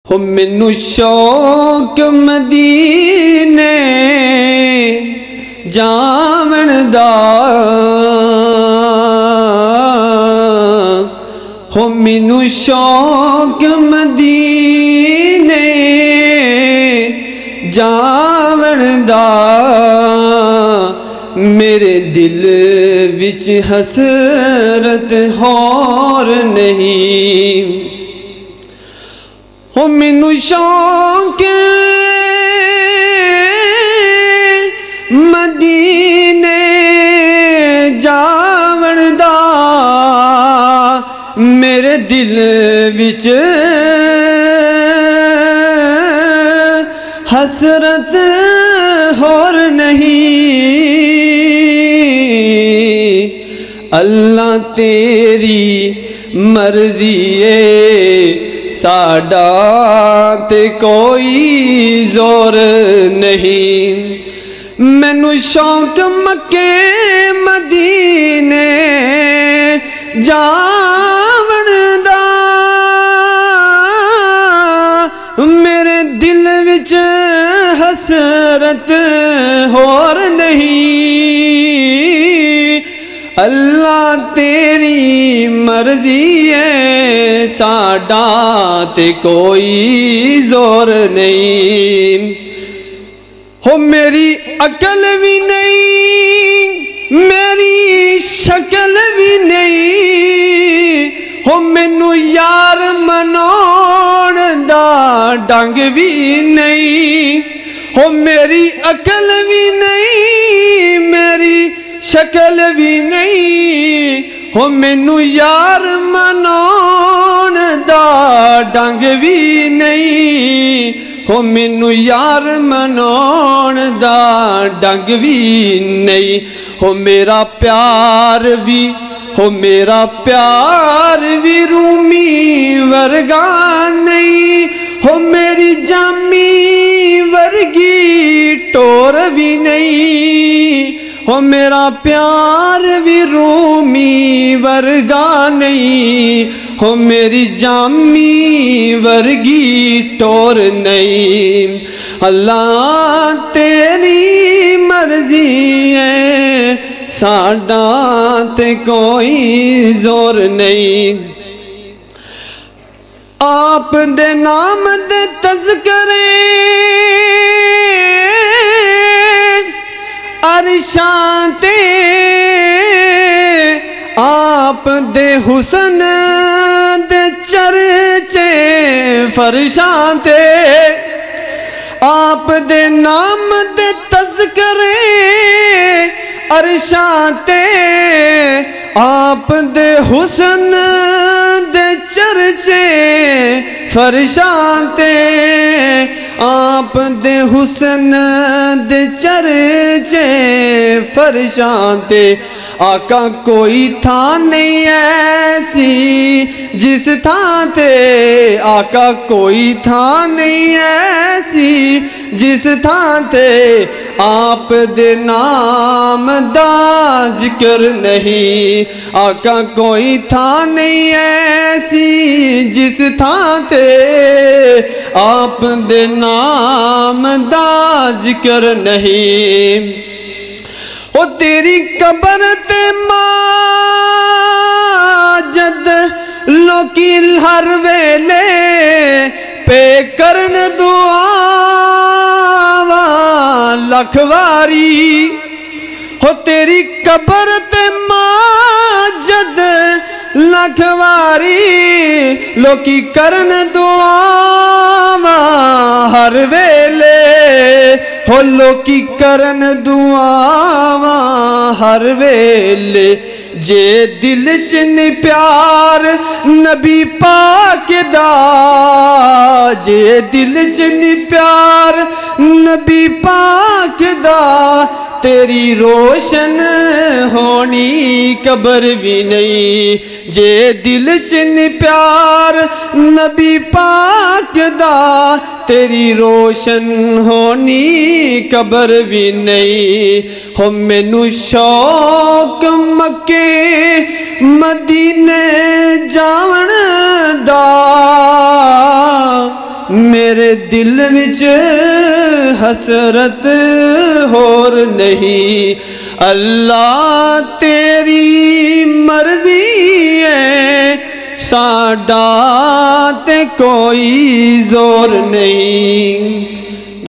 ہو مینوں شوق مدینے جاون دا ہو مینوں شوق مدینے جاون دا میرے دل وچ حسرت ہور نہیں ہو مینوں شوق مدینے جاون دا میرے دل وچ حسرت ہور نہیں اللہ تیری مرضی ہے ساڈا تے کوئی زور نہیں مینوں شوق مکے مدینے جاون دا میرے دل وچ حسرت ہور نہیں اللہ تیری مرضی ہے ساڈا تے کوئی زور نہیں ہو میری عقل بھی نہیں میری شکل بھی نہیں ہو مینوں یار مناون دا ڈنگ بھی نہیں ہو میری عقل بھی نہیں میری شکل بھی نہیں ہو مینوں یار مناون دا ڈنگ بھی نہیں ہو مینوں یار مناون دا ڈنگ بھی نہیں ہو میرا پیار بھی رومی ورگا نہیں ہو میری جامی ورگی ٹور بھی نہیں ہو میرا پیار بھی رومی ورگا نہیں ہو میری جامی ورگی ٹور نہیں اللہ تیری مرضی ہے ساڈا تے کوئی زور نہیں آپ دے نام دے تذکرے عرشاں تے آپ دے حسن دے چرچے فرشاں تے آپ دے نام دے تذکرے عرشاں تے آپ دے حسن دے چرچے فرشاں تے آپ دے حسن دے چرچے فرشاں تے آقا کوئی تھاں نہیں ایسی جس تھاں تے آقا کوئی تھاں نہیں ایسی جس تھاں تے آپ دے نام دا ذکر نہیں آقا کوئی تھاں نہیں ایسی جس تھاں تے آپ دے نام دا ذکر نہیں او تیری قبر تے ماجد لوکی ہر ویلے پے کرن دعا لکھ واری ہو تیری قبر تے ماجد لکھ واری لوکی کرن دعا ہر ویلے ہو لوکی کرن دعا ہر ویلے جے دل چن پیار نبی پاک دا جے دل چن پیار نبی پاک دا تیری روشن ہونی قبر بھی نہیں جے دل چن پیار نبی پاک دا تیری روشن ہونی قبر بھی نہیں ہو مینوں شوق مکے مدینے جاون دا میرے دل وچ حسرت ہور نہیں، اللہ تیری مرضی ہے، ساڈا تے کوئی زور نہیں۔